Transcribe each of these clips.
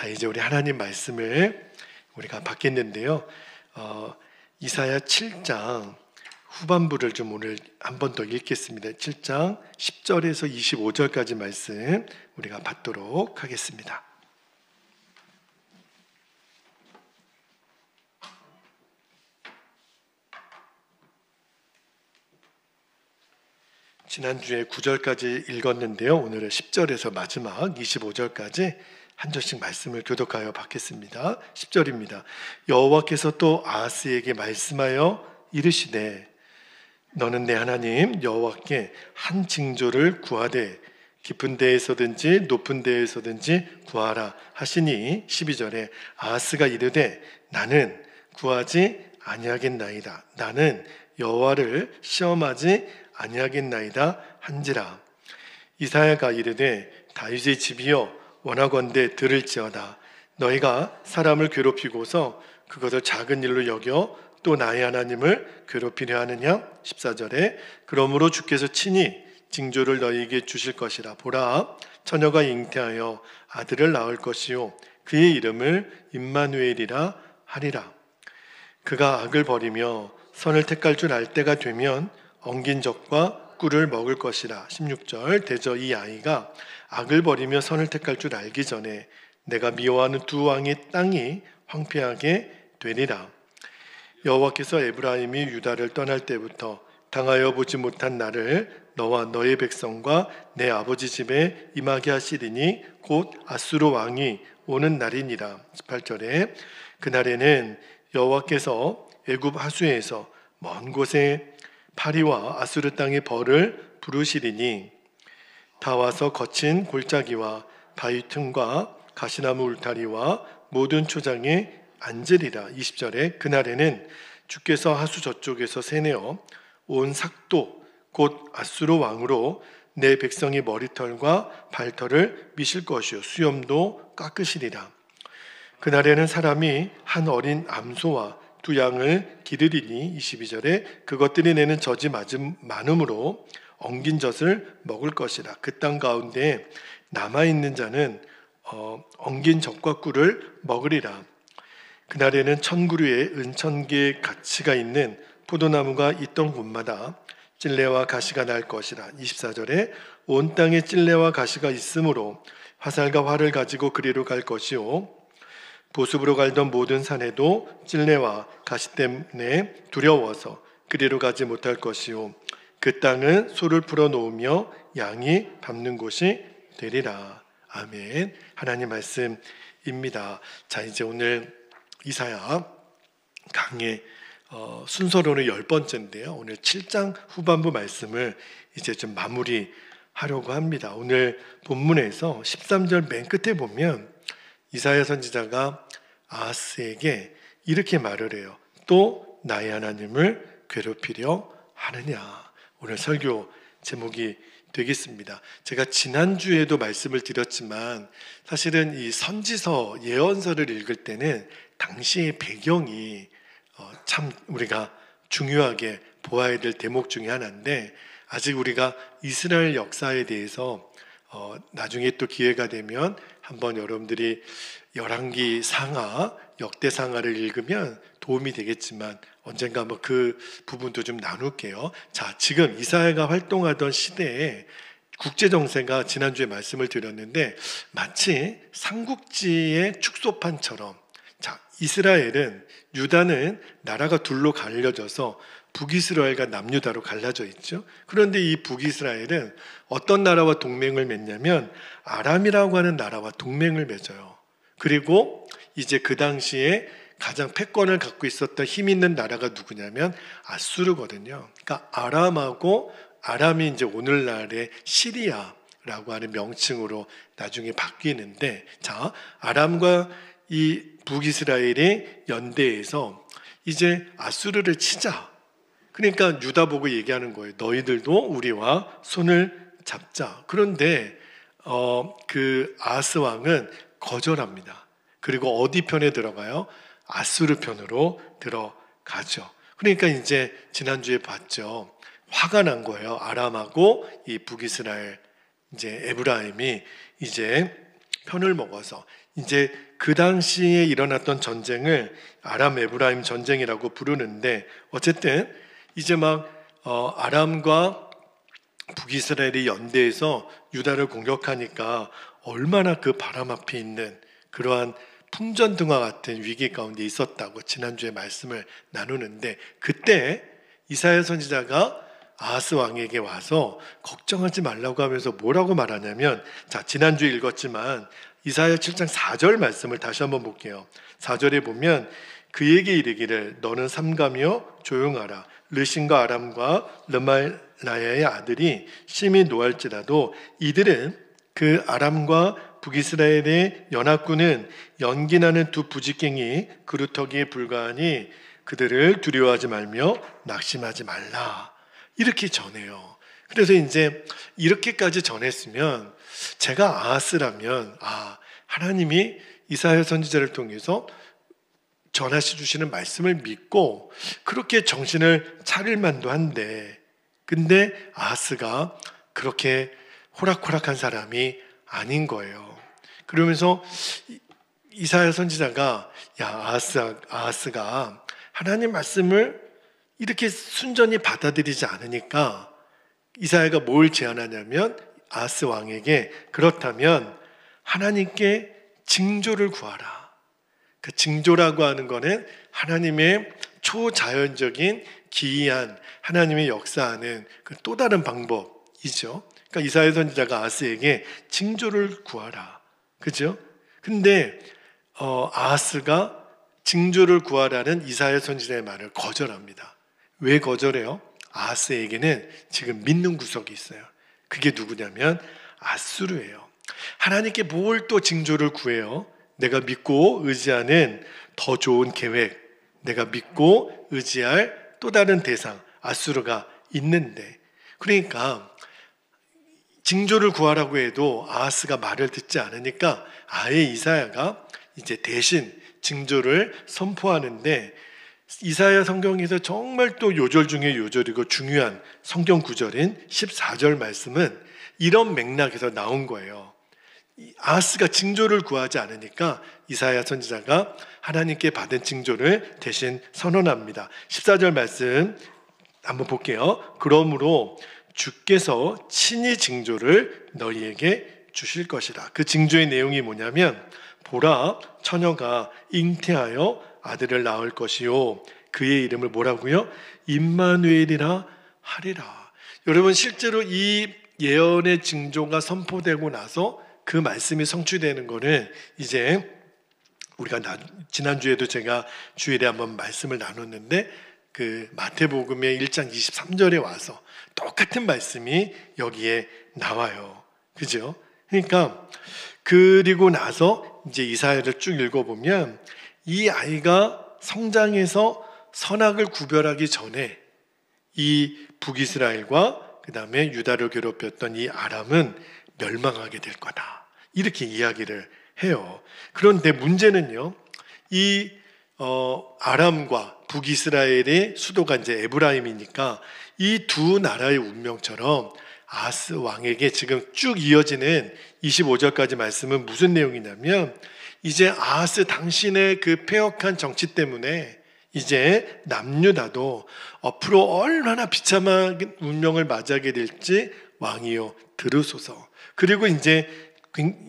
자, 이제 우리 하나님 말씀을 우리가 받겠는데요. 이사야 7장 후반부를 좀 오늘 한 번 더 읽겠습니다. 7장 10절에서 25절까지 말씀 우리가 받도록 하겠습니다. 지난주에 9절까지 읽었는데요. 오늘은 10절에서 마지막 25절까지 한 절씩 말씀을 교독하여 받겠습니다. 10절입니다. 여호와께서 또 아하스에게 말씀하여 이르시되 너는 내 하나님 여호와께 한 징조를 구하되 깊은 데에서든지 높은 데에서든지 구하라 하시니 12절에 아하스가 이르되 나는 구하지 아니하겠나이다. 나는 여호와를 시험하지 아니하겠나이다 한지라. 이사야가 이르되 다윗의 집이여 원하건대 들을지어다. 너희가 사람을 괴롭히고서 그것을 작은 일로 여겨 또 나의 하나님을 괴롭히려 하느냐? 14절에 그러므로 주께서 친히 징조를 너희에게 주실 것이라. 보라, 처녀가 잉태하여 아들을 낳을 것이요 그의 이름을 임마누엘이라 하리라. 그가 악을 버리며 선을 택할 줄 알 때가 되면 엉긴 적과 꿀을 먹을 것이라. 16절 대저 이 아이가 악을 버리며 선을 택할 줄 알기 전에 내가 미워하는 두 왕의 땅이 황폐하게 되리라. 여호와께서 에브라임이 유다를 떠날 때부터 당하여 보지 못한 나를 너와 너의 백성과 내 아버지 집에 임하게 하시리니 곧 아수르 왕이 오는 날이니라. 18절에 그날에는 여호와께서 애굽 하수에서 먼 곳에 파리와 아수르 땅의 벌을 부르시리니 다 와서 거친 골짜기와 바위 틈과 가시나무 울타리와 모든 초장에 앉으리라. 20절에 그날에는 주께서 하수 저쪽에서 새내어 온 삭도 곧 아수르 왕으로 내 백성의 머리털과 발털을 미실 것이요 수염도 깎으시리라. 그날에는 사람이 한 어린 암소와 두 양을 기르리니 22절에 그것들이 내는 젖이 많음으로 엉긴 젖을 먹을 것이라. 그 땅 가운데 남아있는 자는 엉긴 젖과 꿀을 먹으리라. 그날에는 1000그루의 은천개의 가치가 있는 포도나무가 있던 곳마다 찔레와 가시가 날 것이라. 24절에 온 땅에 찔레와 가시가 있으므로 화살과 활을 가지고 그리로 갈 것이요 보습으로 갈던 모든 산에도 찔레와 가시 때문에 두려워서 그리로 가지 못할 것이요 그 땅은 소를 풀어 놓으며 양이 밟는 곳이 되리라. 아멘. 하나님 말씀입니다. 자, 이제 오늘 이사야 강의 순서로는 10번째인데요. 오늘 7장 후반부 말씀을 이제 좀 마무리하려고 합니다. 오늘 본문에서 13절 맨 끝에 보면 이사야 선지자가 아하스에게 이렇게 말을 해요. 또 나의 하나님을 괴롭히려 하느냐. 오늘 설교 제목이 되겠습니다. 제가 지난주에도 말씀을 드렸지만 사실은 이 선지서 예언서를 읽을 때는 당시의 배경이 참 우리가 중요하게 보아야 될 대목 중에 하나인데 아직 우리가 이스라엘 역사에 대해서 나중에 또 기회가 되면 한번 여러분들이 열왕기 상하, 역대상하를 읽으면 도움이 되겠지만 언젠가 한번 그 부분도 좀 나눌게요. 자, 지금 이사야가 활동하던 시대에 국제 정세가 지난주에 말씀을 드렸는데 마치 삼국지의 축소판처럼 자, 이스라엘은 유다는 나라가 둘로 갈려져서 북이스라엘과 남유다로 갈라져 있죠. 그런데 이 북이스라엘은 어떤 나라와 동맹을 맺냐면 아람이라고 하는 나라와 동맹을 맺어요. 그리고 이제 그 당시에 가장 패권을 갖고 있었던 힘 있는 나라가 누구냐면 아수르거든요. 그러니까 아람이 이제 오늘날의 시리아라고 하는 명칭으로 나중에 바뀌는데 자, 아람과 이 북이스라엘이 연대해서 이제 아수르를 치자. 그러니까 유다 보고 얘기하는 거예요. 너희들도 우리와 손을 잡자. 그런데 그 아하스 왕은 거절합니다. 그리고 어디 편에 들어가요? 아수르 편으로 들어가죠. 그러니까 이제 지난주에 봤죠. 화가 난 거예요. 아람하고 이 북이스라엘 이제 에브라임이 이제 편을 먹어서 이제 그 당시에 일어났던 전쟁을 아람 에브라임 전쟁이라고 부르는데, 어쨌든 이제 막 아람과 북이스라엘이 연대해서 유다를 공격하니까 얼마나 그 바람 앞에 있는 그러한 풍전등화 같은 위기 가운데 있었다고 지난주에 말씀을 나누는데, 그때 이사야 선지자가 아하스 왕에게 와서 걱정하지 말라고 하면서 뭐라고 말하냐면, 자, 지난주에 읽었지만 이사야 7장 4절 말씀을 다시 한번 볼게요. 4절에 보면 그에게 이르기를 너는 삼가며 조용하라. 르신과 아람과 르말라야의 아들이 심히 노할지라도 이들은 그 아람과 북이스라엘의 연합군은 연기나는 두 부직갱이 그루터기에 불과하니 그들을 두려워하지 말며 낙심하지 말라. 이렇게 전해요. 그래서 이제 이렇게까지 전했으면 제가 아하스라면 하나님이 이사야 선지자를 통해서 전하시 주시는 말씀을 믿고 그렇게 정신을 차릴 만도 한데, 근데 아하스가 그렇게 호락호락한 사람이 아닌 거예요. 그러면서 이사야 선지자가 아하스가 하나님 말씀을 이렇게 순전히 받아들이지 않으니까 이사야가 뭘 제안하냐면 아하스 왕에게 그렇다면 하나님께 징조를 구하라. 그 징조라고 하는 거는 하나님의 초자연적인 기이한 하나님의 역사하는 그 또 다른 방법이죠. 그러니까 이사야 선지자가 아하스에게 징조를 구하라. 그죠? 근데 아하스가 징조를 구하라는 이사야 선지자의 말을 거절합니다. 왜 거절해요? 아하스에게는 지금 믿는 구석이 있어요. 그게 누구냐면 아수르예요. 하나님께 뭘 또 징조를 구해요? 내가 믿고 의지하는 더 좋은 계획, 내가 믿고 의지할 또 다른 대상, 아수르가 있는데, 그러니까 징조를 구하라고 해도 아하스가 말을 듣지 않으니까 아예 이사야가 이제 대신 징조를 선포하는데, 이사야 성경에서 정말 또 요절 중에 요절이고 중요한 성경 구절인 14절 말씀은 이런 맥락에서 나온 거예요. 아하스가 징조를 구하지 않으니까 이사야 선지자가 하나님께 받은 징조를 대신 선언합니다. 14절 말씀 한번 볼게요. 그러므로 주께서 친히 징조를 너희에게 주실 것이라. 그 징조의 내용이 뭐냐면, 보라, 처녀가 잉태하여 아들을 낳을 것이요 그의 이름을 뭐라고요? 임마누엘이라 하리라. 여러분, 실제로 이 예언의 징조가 선포되고 나서 그 말씀이 성취되는 거는 이제 우리가 지난주에도 제가 주일에 한번 말씀을 나눴는데, 그 마태복음의 1장 23절에 와서 똑같은 말씀이 여기에 나와요. 그죠? 그러니까 그리고 나서 이제 이사야를 쭉 읽어보면 이 아이가 성장해서 선악을 구별하기 전에 이 북이스라엘과 그 다음에 유다를 괴롭혔던 이 아람은 멸망하게 될 거다. 이렇게 이야기를 해요. 그런데 문제는요, 이 아람과 북이스라엘의 수도가 이제 에브라임이니까 이 두 나라의 운명처럼 아하스 왕에게 지금 쭉 이어지는 25절까지 말씀은 무슨 내용이냐면, 이제 아하스 당신의 그 패역한 정치 때문에 이제 남유다도 앞으로 얼마나 비참한 운명을 맞이하게 될지 왕이여 들으소서. 그리고 이제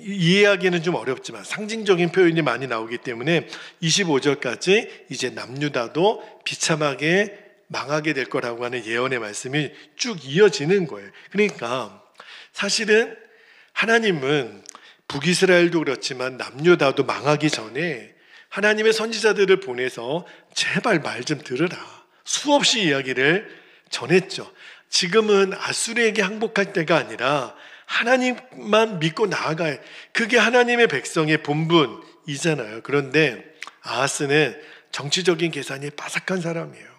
이해하기는 좀 어렵지만 상징적인 표현이 많이 나오기 때문에 25절까지 이제 남유다도 비참하게 망하게 될 거라고 하는 예언의 말씀이 쭉 이어지는 거예요. 그러니까 사실은 하나님은 북이스라엘도 그렇지만 남유다도 망하기 전에 하나님의 선지자들을 보내서 제발 말 좀 들으라, 수없이 이야기를 전했죠. 지금은 아수르에게 항복할 때가 아니라 하나님만 믿고 나아가야, 그게 하나님의 백성의 본분이잖아요. 그런데 아하스는 정치적인 계산이 빠삭한 사람이에요.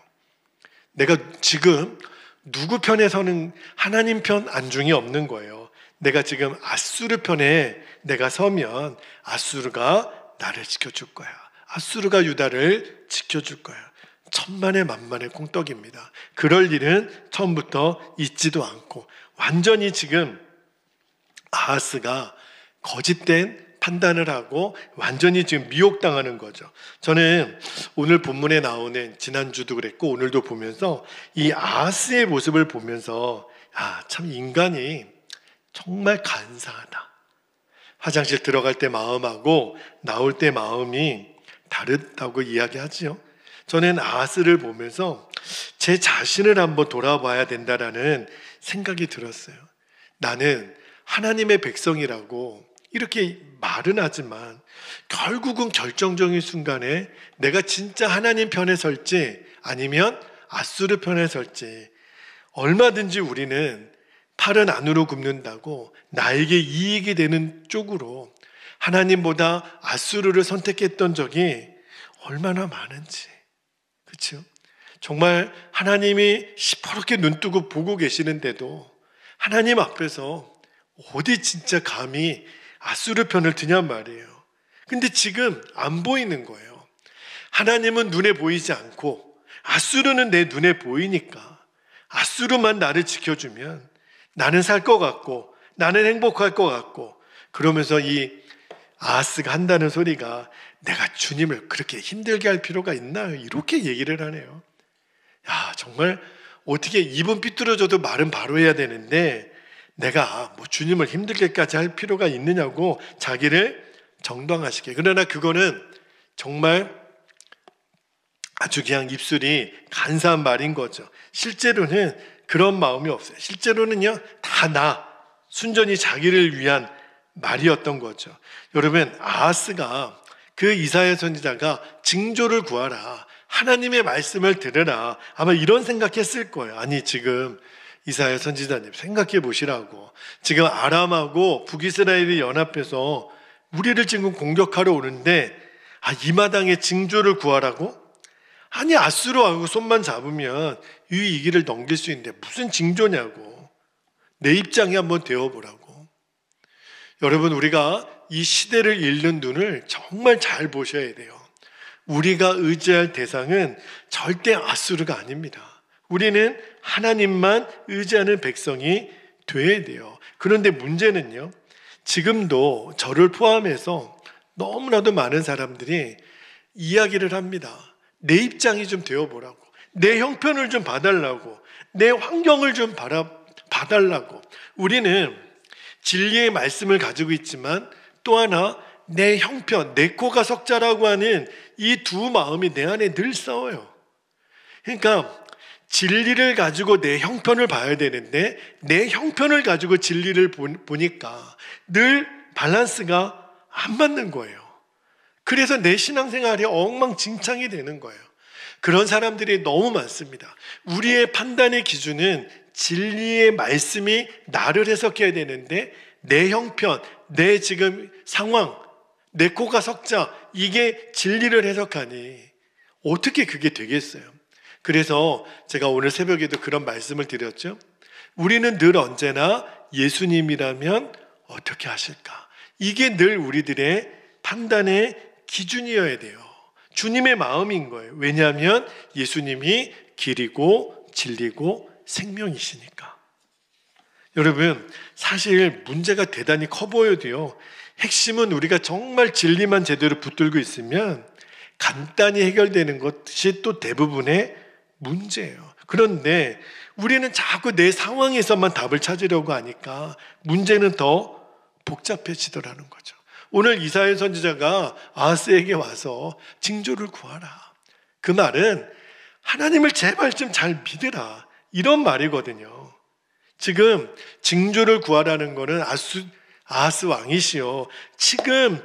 내가 지금 누구 편에 서는, 하나님 편 안중이 없는 거예요. 내가 지금 아수르 편에 내가 서면 아수르가 나를 지켜줄 거야. 아수르가 유다를 지켜줄 거야. 천만의 만만의 콩떡입니다. 그럴 일은 처음부터 있지도 않고 완전히 지금 아하스가 거짓된 판단을 하고 완전히 지금 미혹당하는 거죠. 저는 오늘 본문에 나오는, 지난주도 그랬고 오늘도 보면서 이 아하스의 모습을 보면서 참 인간이 정말 간사하다. 화장실 들어갈 때 마음하고 나올 때 마음이 다르다고 이야기하지요. 저는 아하스를 보면서 제 자신을 한번 돌아봐야 된다라는 생각이 들었어요. 나는 하나님의 백성이라고 이렇게 말은 하지만 결국은 결정적인 순간에 내가 진짜 하나님 편에 설지 아니면 아수르 편에 설지, 얼마든지 우리는 팔은 안으로 굽는다고 나에게 이익이 되는 쪽으로 하나님보다 아수르를 선택했던 적이 얼마나 많은지. 그렇죠? 정말 하나님이 시퍼렇게 눈뜨고 보고 계시는데도 하나님 앞에서 어디 진짜 감히 아수르 편을 드냔 말이에요. 근데 지금 안 보이는 거예요. 하나님은 눈에 보이지 않고 아수르는 내 눈에 보이니까 아수르만 나를 지켜주면 나는 살 것 같고 나는 행복할 것 같고, 그러면서 이 아하스가 한다는 소리가 내가 주님을 그렇게 힘들게 할 필요가 있나요? 이렇게 얘기를 하네요. 정말 어떻게 입은 삐뚤어져도 말은 바로 해야 되는데 내가 뭐 주님을 힘들게까지 할 필요가 있느냐고 자기를 정당화시켜. 그러나 그거는 정말 아주 그냥 입술이 간사한 말인 거죠. 실제로는 그런 마음이 없어요. 실제로는요, 다 순전히 자기를 위한 말이었던 거죠. 여러분, 아하스가 그 이사야 선지자가 징조를 구하라, 하나님의 말씀을 들으라, 아마 이런 생각했을 거예요. 아니, 지금 이사야 선지자님 생각해 보시라고. 지금 아람하고 북이스라엘이 연합해서 우리를 지금 공격하러 오는데 이 마당에 징조를 구하라고? 아니, 아수르하고 손만 잡으면 이 위기를 넘길 수 있는데 무슨 징조냐고. 내 입장에 한번 되어보라고. 여러분, 우리가 이 시대를 읽는 눈을 정말 잘 보셔야 돼요. 우리가 의지할 대상은 절대 아수르가 아닙니다. 우리는 하나님만 의지하는 백성이 돼야 돼요. 그런데 문제는요, 지금도 저를 포함해서 너무나도 많은 사람들이 이야기를 합니다. 내 입장이 좀 되어보라고, 내 형편을 좀 봐달라고, 내 환경을 좀 봐달라고. 우리는 진리의 말씀을 가지고 있지만 또 하나 내 형편, 내 코가 석자라고 하는 이 두 마음이 내 안에 늘 싸워요. 그러니까 진리를 가지고 내 형편을 봐야 되는데 내 형편을 가지고 진리를 보니까 늘 밸런스가 안 맞는 거예요. 그래서 내 신앙생활이 엉망진창이 되는 거예요. 그런 사람들이 너무 많습니다. 우리의 판단의 기준은 진리의 말씀이 나를 해석해야 되는데 내 형편, 내 지금 상황, 내 코가 석자, 이게 진리를 해석하니 어떻게 그게 되겠어요? 그래서 제가 오늘 새벽에도 그런 말씀을 드렸죠. 우리는 늘 언제나 예수님이라면 어떻게 하실까? 이게 늘 우리들의 판단의 기준이어야 돼요. 주님의 마음인 거예요. 왜냐하면 예수님이 길이고 진리고 생명이시니까. 여러분, 사실 문제가 대단히 커 보여도요, 핵심은 우리가 정말 진리만 제대로 붙들고 있으면 간단히 해결되는 것이 또 대부분의 문제예요. 그런데 우리는 자꾸 내 상황에서만 답을 찾으려고 하니까 문제는 더 복잡해지더라는 거죠. 오늘 이사야 선지자가 아하스에게 와서 징조를 구하라. 그 말은 하나님을 제발 좀 잘 믿으라, 이런 말이거든요. 지금 징조를 구하라는 거는 아하스 왕이시여, 지금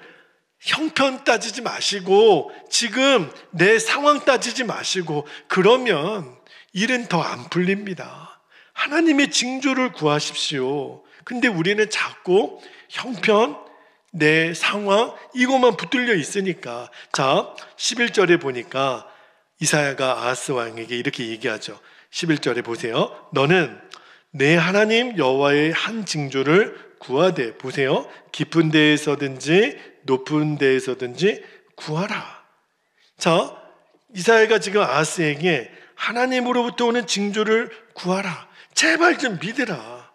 형편 따지지 마시고 지금 내 상황 따지지 마시고 그러면 일은 더 안 풀립니다. 하나님의 징조를 구하십시오. 근데 우리는 자꾸 형편, 내 상황, 이것만 붙들려 있으니까. 자, 11절에 보니까 이사야가 아하스 왕에게 이렇게 얘기하죠. 11절에 보세요. 너는 내 하나님 여호와의 한 징조를 구하되, 보세요, 깊은 데에서든지 높은 데에서든지 구하라. 자, 이사야가 지금 아하스에게 하나님으로부터 오는 징조를 구하라, 제발 좀 믿으라.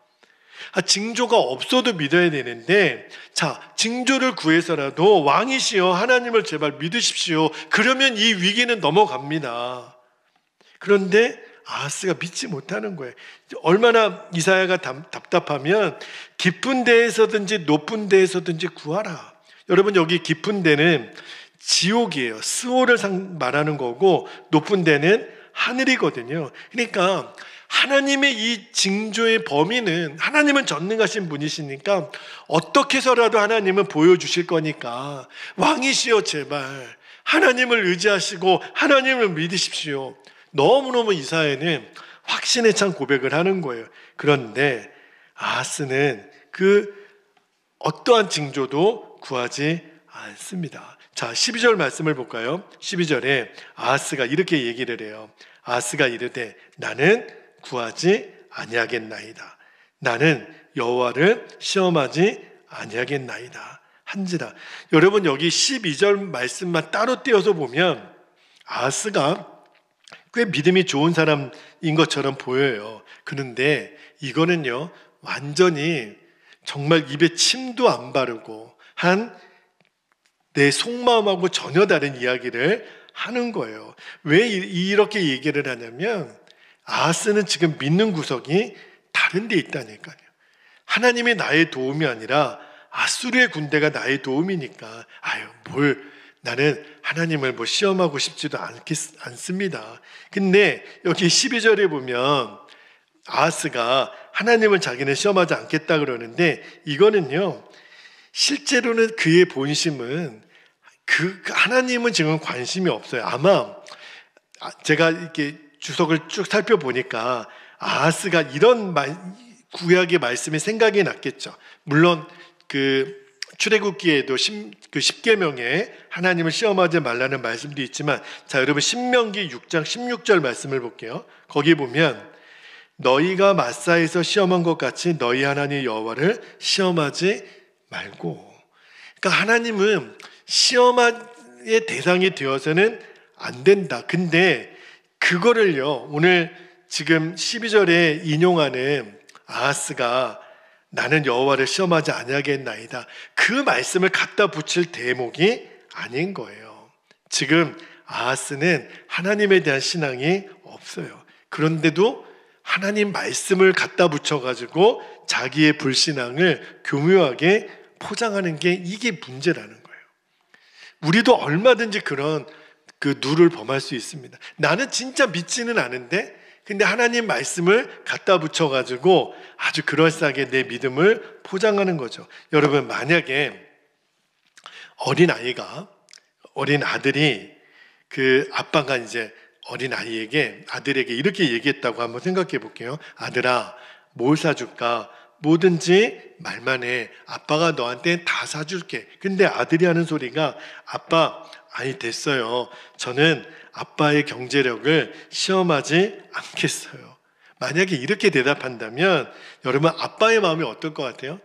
징조가 없어도 믿어야 되는데, 자, 징조를 구해서라도 왕이시여 하나님을 제발 믿으십시오. 그러면 이 위기는 넘어갑니다. 그런데 아하스가 믿지 못하는 거예요. 얼마나 이사야가 답답하면 깊은 데에서든지 높은 데에서든지 구하라. 여러분, 여기 깊은 데는 지옥이에요. 스올을 말하는 거고, 높은 데는 하늘이거든요. 그러니까 하나님의 이 징조의 범위는, 하나님은 전능하신 분이시니까 어떻게 해서라도 하나님은 보여주실 거니까 왕이시여 제발 하나님을 의지하시고 하나님을 믿으십시오. 너무너무 이사야는 확신에 찬 고백을 하는 거예요. 그런데 아하스는 그 어떠한 징조도 구하지 않습니다. 자, 12절 말씀을 볼까요? 12절에 아하스가 이렇게 얘기를 해요. 아하스가 이르되 나는 구하지 아니하겠나이다. 나는 여호와를 시험하지 아니하겠나이다. 한지라. 여러분, 여기 12절 말씀만 따로 떼어서 보면 아하스가 꽤 믿음이 좋은 사람인 것처럼 보여요. 그런데 이거는요, 완전히 정말 입에 침도 안 바르고 한 내 속마음하고 전혀 다른 이야기를 하는 거예요. 왜 이렇게 얘기를 하냐면 아하스는 지금 믿는 구석이 다른 데 있다니까요. 하나님이 나의 도움이 아니라 아수르의 군대가 나의 도움이니까 나는 하나님을 시험하고 싶지도 않습니다. 근데 여기 12절에 보면 아하스가 하나님을 자기는 시험하지 않겠다 그러는데, 이거는요, 실제로는 그의 본심은 하나님은 지금 관심이 없어요. 아마 제가 이렇게 주석을 쭉 살펴보니까 아하스가 이런 구약의 말씀이 생각이 났겠죠. 물론 그 출애굽기에도 그 십계명에 하나님을 시험하지 말라는 말씀도 있지만, 자, 여러분 신명기 6장 16절 말씀을 볼게요. 거기 보면 너희가 마사에서 시험한 것 같이 너희 하나님 여호와를 시험하지 말고. 그러니까 하나님은 시험의 대상이 되어서는 안 된다. 근데 그거를요, 오늘 지금 12절에 인용하는 아하스가 나는 여호와를 시험하지 아니하겠나이다, 그 말씀을 갖다 붙일 대목이 아닌 거예요. 지금 아하스는 하나님에 대한 신앙이 없어요. 그런데도 하나님 말씀을 갖다 붙여가지고 자기의 불신앙을 교묘하게 포장하는 게 이게 문제라는 거예요. 우리도 얼마든지 그런 누를 범할 수 있습니다. 나는 진짜 믿지는 않은데, 근데 하나님 말씀을 갖다 붙여가지고 아주 그럴싸하게 내 믿음을 포장하는 거죠. 여러분, 만약에 어린 아들이 그 아빠가 이제 어린 아들에게 이렇게 얘기했다고 한번 생각해 볼게요. 아들아, 뭘 사줄까? 뭐든지 말만 해. 아빠가 너한테 다 사줄게. 근데 아들이 하는 소리가, 아빠, 아니 됐어요. 저는 아빠의 경제력을 시험하지 않겠어요. 만약에 이렇게 대답한다면 여러분, 아빠의 마음이 어떨 것 같아요?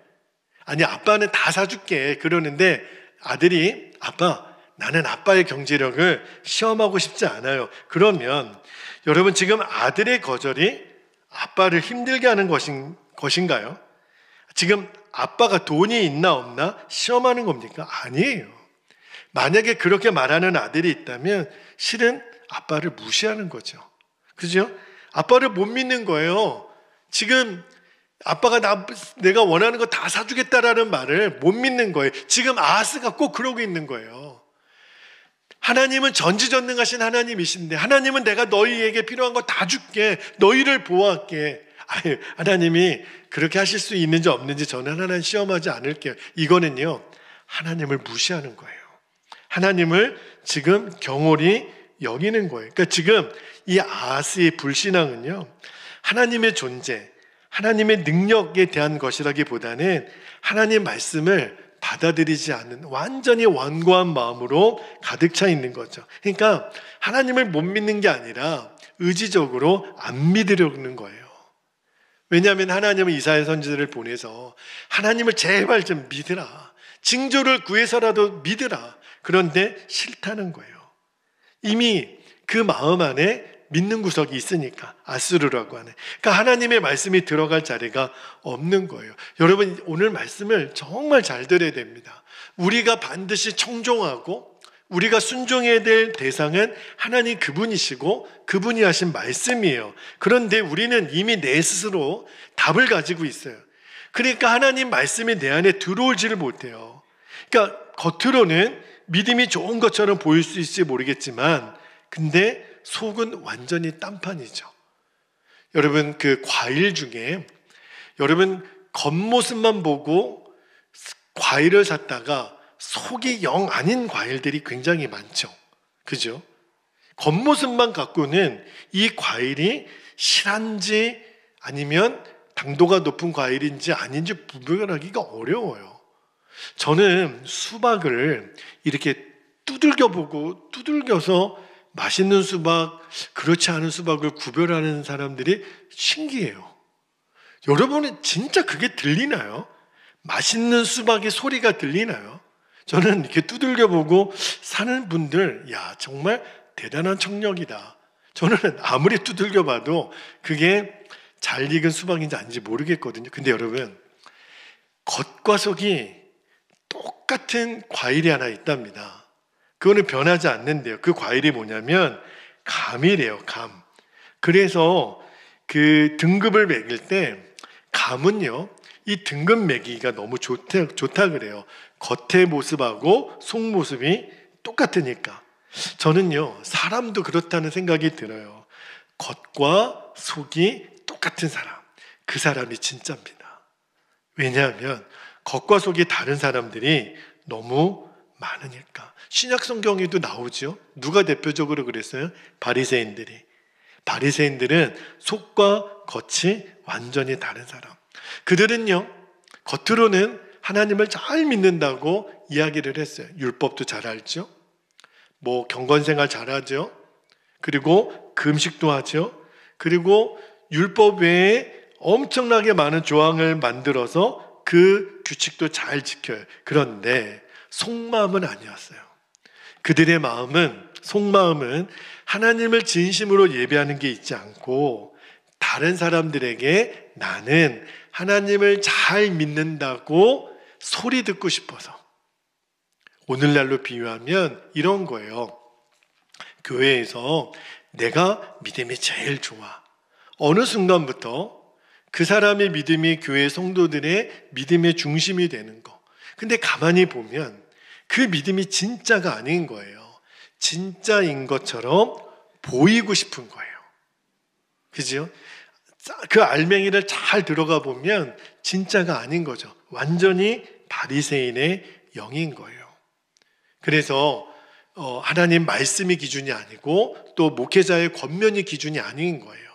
아니, 아빠는 다 사줄게 그러는데 아들이, 아빠, 나는 아빠의 경제력을 시험하고 싶지 않아요. 그러면 여러분, 지금 아들의 거절이 아빠를 힘들게 하는 것인가요? 지금 아빠가 돈이 있나 없나 시험하는 겁니까? 아니에요. 만약에 그렇게 말하는 아들이 있다면 실은 아빠를 무시하는 거죠. 그죠? 아빠를 못 믿는 거예요. 지금 아빠가 내가 원하는 거 다 사주겠다라는 말을 못 믿는 거예요. 지금 아하스가 꼭 그러고 있는 거예요. 하나님은 전지전능하신 하나님이신데, 하나님은 내가 너희에게 필요한 거 다 줄게, 너희를 보호할게. 하나님이 그렇게 하실 수 있는지 없는지 저는 하나님 시험하지 않을게요. 이거는요, 하나님을 무시하는 거예요. 하나님을 지금 경홀히 여기는 거예요. 그러니까 지금 이 아하스의 불신앙은요, 하나님의 존재, 하나님의 능력에 대한 것이라기보다는 하나님 말씀을 받아들이지 않는 완전히 완고한 마음으로 가득 차 있는 거죠. 그러니까 하나님을 못 믿는 게 아니라 의지적으로 안 믿으려는 거예요. 왜냐하면 하나님은 이사야 선지자를 보내서 하나님을 제발 좀 믿으라, 징조를 구해서라도 믿으라. 그런데 싫다는 거예요. 이미 그 마음 안에 믿는 구석이 있으니까, 아수르라고 하는. 그러니까 하나님의 말씀이 들어갈 자리가 없는 거예요. 여러분, 오늘 말씀을 정말 잘 들어야 됩니다. 우리가 반드시 청종하고 우리가 순종해야 될 대상은 하나님 그분이시고 그분이 하신 말씀이에요. 그런데 우리는 이미 내 스스로 답을 가지고 있어요. 그러니까 하나님 말씀이 내 안에 들어오지를 못해요. 그러니까 겉으로는 믿음이 좋은 것처럼 보일 수 있을지 모르겠지만 근데 속은 완전히 딴판이죠. 여러분, 그 과일 중에 여러분 겉모습만 보고 과일을 샀다가 속이 영 아닌 과일들이 굉장히 많죠. 그죠? 겉모습만 갖고는 이 과일이 실한지 아니면 당도가 높은 과일인지 아닌지 구별하기가 어려워요. 저는 수박을 이렇게 두들겨보고 두들겨서 맛있는 수박, 그렇지 않은 수박을 구별하는 사람들이 신기해요. 여러분은 진짜 그게 들리나요? 맛있는 수박의 소리가 들리나요? 저는 이렇게 두들겨보고 사는 분들, 야, 정말 대단한 청력이다. 저는 아무리 두들겨봐도 그게 잘 익은 수박인지 아닌지 모르겠거든요. 근데 여러분, 겉과 속이 똑같은 과일이 하나 있답니다. 그거는 변하지 않는데요. 그 과일이 뭐냐면 감이래요, 감. 그래서 그 등급을 매길 때 감은요, 이 등급 매기기가 너무 좋다 그래요. 겉의 모습하고 속 모습이 똑같으니까. 저는요, 사람도 그렇다는 생각이 들어요. 겉과 속이 똑같은 사람, 그 사람이 진짜입니다. 왜냐하면 겉과 속이 다른 사람들이 너무 많으니까. 신약 성경에도 나오죠. 누가 대표적으로 그랬어요? 바리새인들이. 바리새인들은 속과 겉이 완전히 다른 사람. 그들은요, 겉으로는 하나님을 잘 믿는다고 이야기를 했어요. 율법도 잘 알죠. 뭐 경건생활 잘 하죠. 그리고 금식도 하죠. 그리고 율법 외에 엄청나게 많은 조항을 만들어서 그 규칙도 잘 지켜요. 그런데 속마음은 아니었어요. 그들의 속마음은 하나님을 진심으로 예배하는 게 있지 않고 다른 사람들에게 나는 하나님을 잘 믿는다고 소리 듣고 싶어서. 오늘날로 비유하면 이런 거예요. 교회에서 내가 믿음이 제일 좋아. 어느 순간부터 그 사람의 믿음이 교회 성도들의 믿음의 중심이 되는 거. 근데 가만히 보면 그 믿음이 진짜가 아닌 거예요. 진짜인 것처럼 보이고 싶은 거예요. 그죠? 그 알맹이를 잘 들어가 보면 진짜가 아닌 거죠. 완전히 바리새인의 영인 거예요. 그래서 하나님 말씀이 기준이 아니고 또 목회자의 권면이 기준이 아닌 거예요.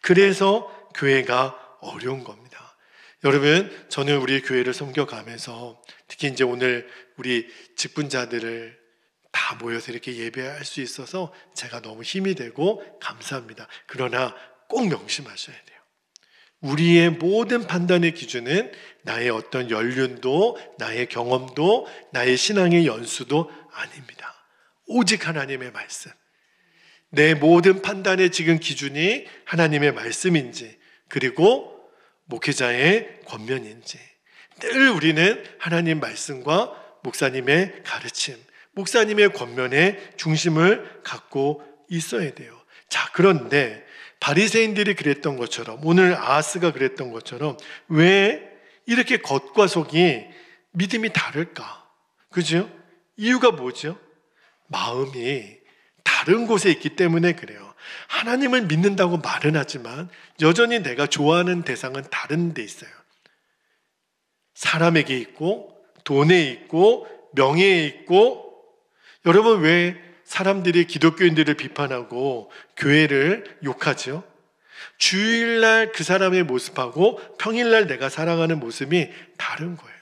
그래서 교회가 어려운 겁니다. 여러분, 저는 우리 교회를 섬겨가면서 특히 이제 오늘 우리 직분자들을 다 모여서 이렇게 예배할 수 있어서 제가 너무 힘이 되고 감사합니다. 그러나 꼭 명심하셔야 돼요. 우리의 모든 판단의 기준은 나의 어떤 연륜도, 나의 경험도, 나의 신앙의 연수도 아닙니다. 오직 하나님의 말씀. 내 모든 판단의 지금 기준이 하나님의 말씀인지, 그리고 목회자의 권면인지, 늘 우리는 하나님 말씀과 목사님의 가르침, 목사님의 권면에 중심을 갖고 있어야 돼요. 자, 그런데 바리새인들이 그랬던 것처럼, 오늘 아하스가 그랬던 것처럼 왜 이렇게 겉과 속이 믿음이 다를까? 그죠? 이유가 뭐죠? 마음이 다른 곳에 있기 때문에 그래요. 하나님을 믿는다고 말은 하지만 여전히 내가 좋아하는 대상은 다른 데 있어요. 사람에게 있고, 돈에 있고, 명예에 있고. 여러분, 왜 사람들이 기독교인들을 비판하고 교회를 욕하죠? 주일날 그 사람의 모습하고 평일날 내가 사랑하는 모습이 다른 거예요.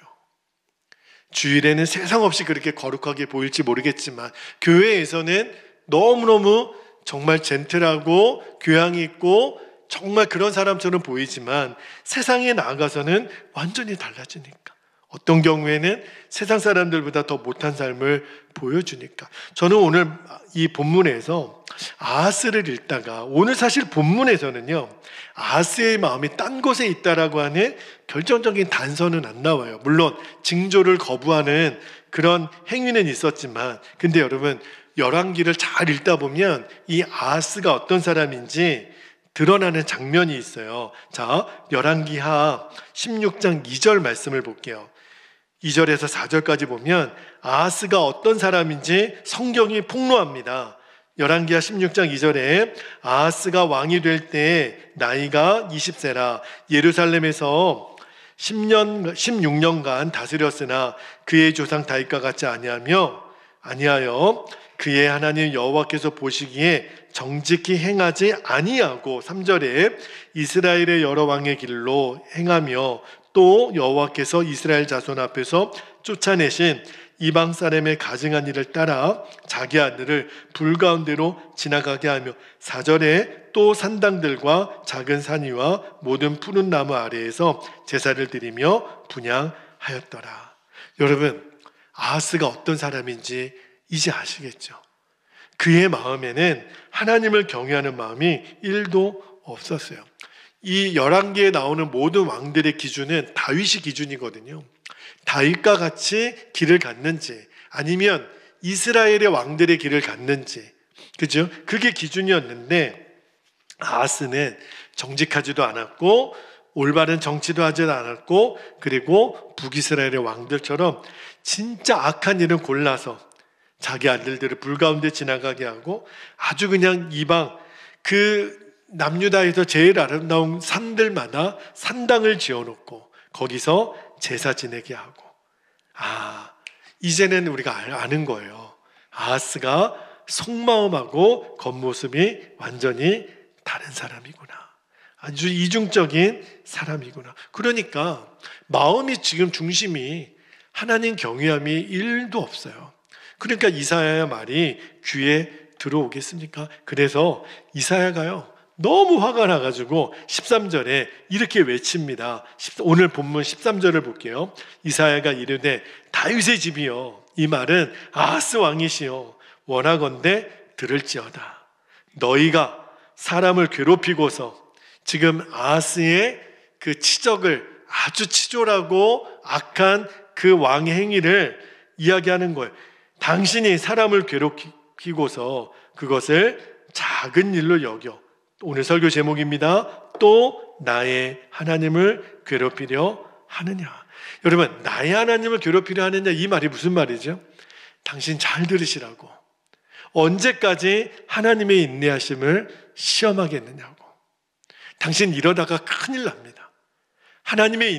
주일에는 세상 없이 그렇게 거룩하게 보일지 모르겠지만 교회에서는 너무너무 정말 젠틀하고 교양이 있고 정말 그런 사람처럼 보이지만 세상에 나아가서는 완전히 달라지니까. 어떤 경우에는 세상 사람들보다 더 못한 삶을 보여주니까. 저는 오늘 이 본문에서 아하스를 읽다가, 오늘 사실 본문에서는요, 아하스의 마음이 딴 곳에 있다라고 하는 결정적인 단서는 안 나와요. 물론 징조를 거부하는 그런 행위는 있었지만, 근데 여러분 열왕기를 잘 읽다 보면 이 아하스가 어떤 사람인지 드러나는 장면이 있어요. 자, 열왕기하 16장 2절 말씀을 볼게요. 2절에서 4절까지 보면 아하스가 어떤 사람인지 성경이 폭로합니다. 열왕기하 16장 2절에 아하스가 왕이 될 때 나이가 20세라 예루살렘에서 16년간 다스렸으나 그의 조상 다윗과 같지 아니하여 그의 하나님 여호와께서 보시기에 정직히 행하지 아니하고, 3절에 이스라엘의 여러 왕의 길로 행하며 또 여호와께서 이스라엘 자손 앞에서 쫓아내신 이방 사람의 가증한 일을 따라 자기 아들을 불 가운데로 지나가게 하며, 4절에 또 산당들과 작은 산 위와 모든 푸른 나무 아래에서 제사를 드리며 분향하였더라. 여러분, 아하스가 어떤 사람인지 이제 아시겠죠? 그의 마음에는 하나님을 경외하는 마음이 1도 없었어요. 이 열왕기에 나오는 모든 왕들의 기준은 다윗이 기준이거든요. 다윗과 같이 길을 갔는지 아니면 이스라엘의 왕들의 길을 갔는지, 그죠? 그게 기준이었는데 아하스는 정직하지도 않았고 올바른 정치도 하지 않았고, 그리고 북이스라엘의 왕들처럼 진짜 악한 일은 골라서 자기 아들들을 불 가운데 지나가게 하고 아주 그냥 이방 그 남유다에서 제일 아름다운 산들마다 산당을 지어놓고 거기서 제사 지내게 하고, 이제는 우리가 아는 거예요. 아하스가 속마음하고 겉모습이 완전히 다른 사람이구나. 아주 이중적인 사람이구나. 그러니까 마음이 지금 중심이 하나님 경외함이 1도 없어요. 그러니까 이사야의 말이 귀에 들어오겠습니까? 그래서 이사야가요, 너무 화가 나가지고 13절에 이렇게 외칩니다. 오늘 본문 13절을 볼게요. 이사야가 이르되 다윗의 집이여, 이 말은 아하스 왕이시여, 원하건대 들을지어다. 너희가 사람을 괴롭히고서, 지금 아하스의 그 치적을, 아주 치졸하고 악한 그 왕의 행위를 이야기하는 거예요. 당신이 사람을 괴롭히고서 그것을 작은 일로 여겨. 오늘 설교 제목입니다. 또 나의 하나님을 괴롭히려 하느냐. 여러분, 나의 하나님을 괴롭히려 하느냐, 이 말이 무슨 말이죠? 당신 잘 들으시라고. 언제까지 하나님의 인내하심을 시험하겠느냐고. 당신 이러다가 큰일 납니다. 하나님의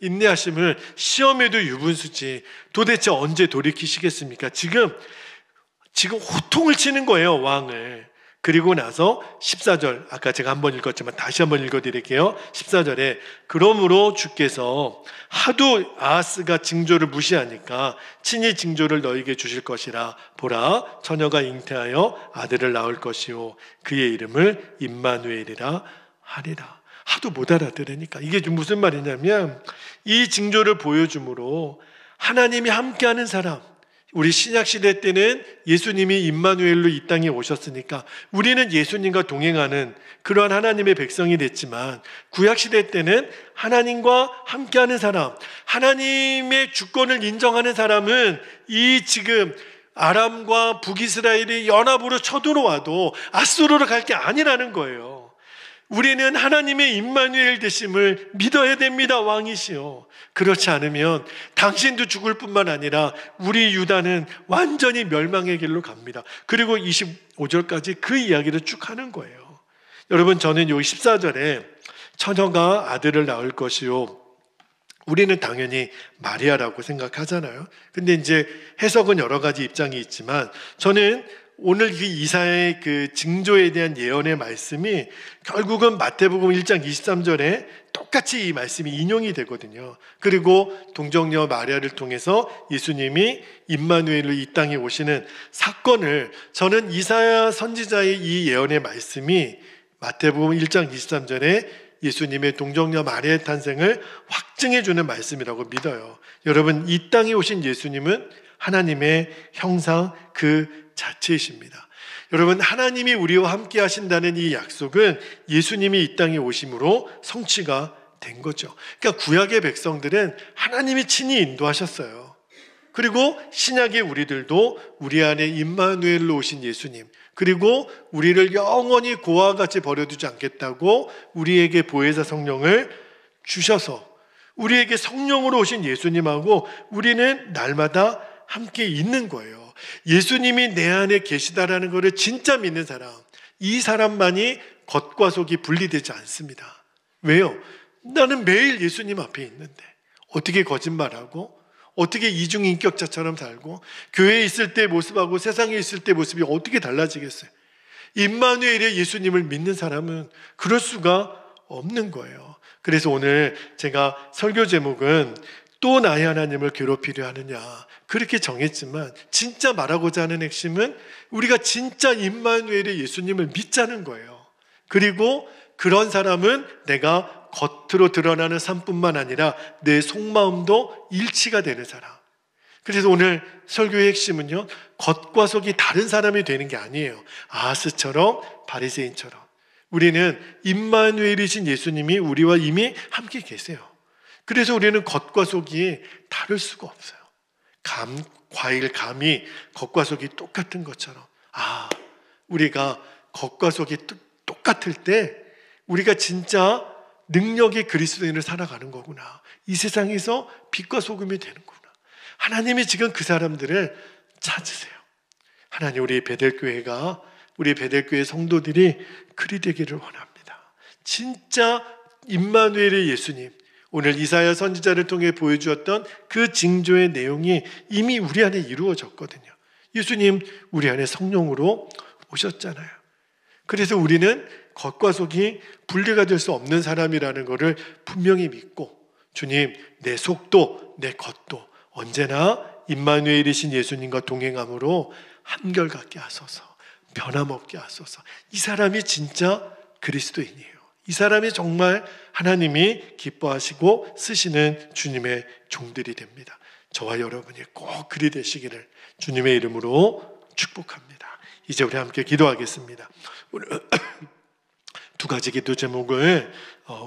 인내하심을 시험에도 유분수지 도대체 언제 돌이키시겠습니까? 지금 호통을 치는 거예요, 왕을. 그리고 나서 14절, 아까 제가 한번 읽었지만 다시 한번 읽어드릴게요. 14절에 그러므로 주께서 하도 아하스가 징조를 무시하니까 친히 징조를 너에게 주실 것이라. 보라, 처녀가 잉태하여 아들을 낳을 것이요 그의 이름을 임마누엘이라 하리라. 하도 못 알아들으니까. 이게 무슨 말이냐면, 이 징조를 보여줌으로 하나님이 함께하는 사람, 우리 신약시대 때는 예수님이 임마누엘로 이 땅에 오셨으니까 우리는 예수님과 동행하는 그러한 하나님의 백성이 됐지만, 구약시대 때는 하나님과 함께하는 사람, 하나님의 주권을 인정하는 사람은 이 지금 아람과 북이스라엘이 연합으로 쳐들어와도 아수르로 갈 게 아니라는 거예요. 우리는 하나님의 임마누엘 되심을 믿어야 됩니다, 왕이시여. 그렇지 않으면 당신도 죽을 뿐만 아니라 우리 유다는 완전히 멸망의 길로 갑니다. 그리고 25절까지 그 이야기를 쭉 하는 거예요. 여러분, 저는 여기 14절에 처녀가 아들을 낳을 것이요, 우리는 당연히 마리아라고 생각하잖아요. 근데 이제 해석은 여러 가지 입장이 있지만, 저는 오늘 그 이사야의 그 징조에 대한 예언의 말씀이 결국은 마태복음 1장 23절에 똑같이 이 말씀이 인용이 되거든요. 그리고 동정녀 마리아를 통해서 예수님이 임마누엘로 이 땅에 오시는 사건을, 저는 이사야 선지자의 이 예언의 말씀이 마태복음 1장 23절에 예수님의 동정녀 마리아의 탄생을 확증해 주는 말씀이라고 믿어요. 여러분, 이 땅에 오신 예수님은 하나님의 형상 그 자체이십니다. 여러분, 하나님이 우리와 함께 하신다는 이 약속은 예수님이 이 땅에 오심으로 성취가 된 거죠. 그러니까 구약의 백성들은 하나님이 친히 인도하셨어요. 그리고 신약의 우리들도 우리 안에 임마누엘로 오신 예수님, 그리고 우리를 영원히 고아와 같이 버려두지 않겠다고 우리에게 보혜사 성령을 주셔서 우리에게 성령으로 오신 예수님하고 우리는 날마다 함께 있는 거예요. 예수님이 내 안에 계시다라는 것을 진짜 믿는 사람, 이 사람만이 겉과 속이 분리되지 않습니다. 왜요? 나는 매일 예수님 앞에 있는데 어떻게 거짓말하고 어떻게 이중인격자처럼 살고 교회에 있을 때 모습하고 세상에 있을 때 모습이 어떻게 달라지겠어요? 임마누엘의 예수님을 믿는 사람은 그럴 수가 없는 거예요. 그래서 오늘 제가 설교 제목은 또 나의 하나님을 괴롭히려 하느냐 그렇게 정했지만 진짜 말하고자 하는 핵심은 우리가 진짜 임마누엘의 예수님을 믿자는 거예요. 그리고 그런 사람은 내가 겉으로 드러나는 삶뿐만 아니라 내 속마음도 일치가 되는 사람. 그래서 오늘 설교의 핵심은요, 겉과 속이 다른 사람이 되는 게 아니에요. 아하스처럼 바리새인처럼 우리는 임마누엘이신 예수님이 우리와 이미 함께 계세요. 그래서 우리는 겉과 속이 다를 수가 없어요. 과일, 감이 겉과 속이 똑같은 것처럼 우리가 겉과 속이 똑같을 때 우리가 진짜 능력의 그리스도인을 살아가는 거구나. 이 세상에서 빛과 소금이 되는 거구나. 하나님이 지금 그 사람들을 찾으세요. 하나님, 우리 베델교회가, 우리 베델교회 성도들이 그리 되기를 원합니다. 진짜 임마누엘의 예수님, 오늘 이사야 선지자를 통해 보여주었던 그 징조의 내용이 이미 우리 안에 이루어졌거든요. 예수님 우리 안에 성령으로 오셨잖아요. 그래서 우리는 겉과 속이 분리가 될 수 없는 사람이라는 것을 분명히 믿고, 주님, 내 속도 내 겉도 언제나 임마누엘이신 예수님과 동행함으로 한결같게 하소서, 변함없게 하소서. 이 사람이 진짜 그리스도인이에요. 이 사람이 정말 하나님이 기뻐하시고 쓰시는 주님의 종들이 됩니다. 저와 여러분이 꼭 그리 되시기를 주님의 이름으로 축복합니다. 이제 우리 함께 기도하겠습니다. 두 가지 기도 제목을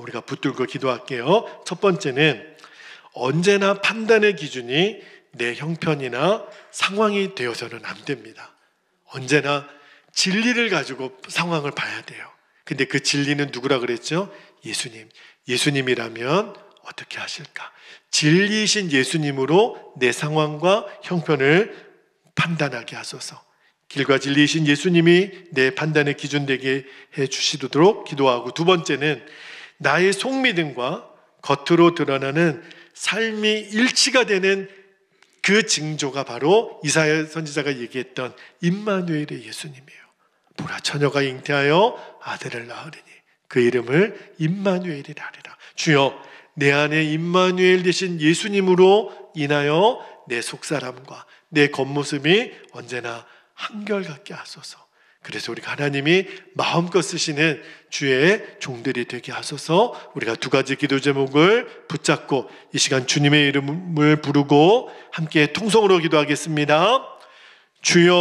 우리가 붙들고 기도할게요. 첫 번째는 언제나 판단의 기준이 내 형편이나 상황이 되어서는 안 됩니다. 언제나 진리를 가지고 상황을 봐야 돼요. 근데 그 진리는 누구라 그랬죠? 예수님. 예수님이라면 어떻게 하실까? 진리이신 예수님으로 내 상황과 형편을 판단하게 하소서. 길과 진리이신 예수님이 내 판단의 기준 되게 해 주시도록 기도하고, 두 번째는 나의 속믿음과 겉으로 드러나는 삶이 일치가 되는 그 징조가 바로 이사야 선지자가 얘기했던 임마누엘의 예수님이에요. 보라, 처녀가 잉태하여 아들을 낳으리니 그 이름을 임마누엘이라 하리라. 주여, 내 안에 임마누엘 되신 예수님으로 인하여 내 속사람과 내 겉모습이 언제나 한결같게 하소서. 그래서 우리가 하나님이 마음껏 쓰시는 주의 종들이 되게 하소서. 우리가 두 가지 기도 제목을 붙잡고 이 시간 주님의 이름을 부르고 함께 통성으로 기도하겠습니다. 주여,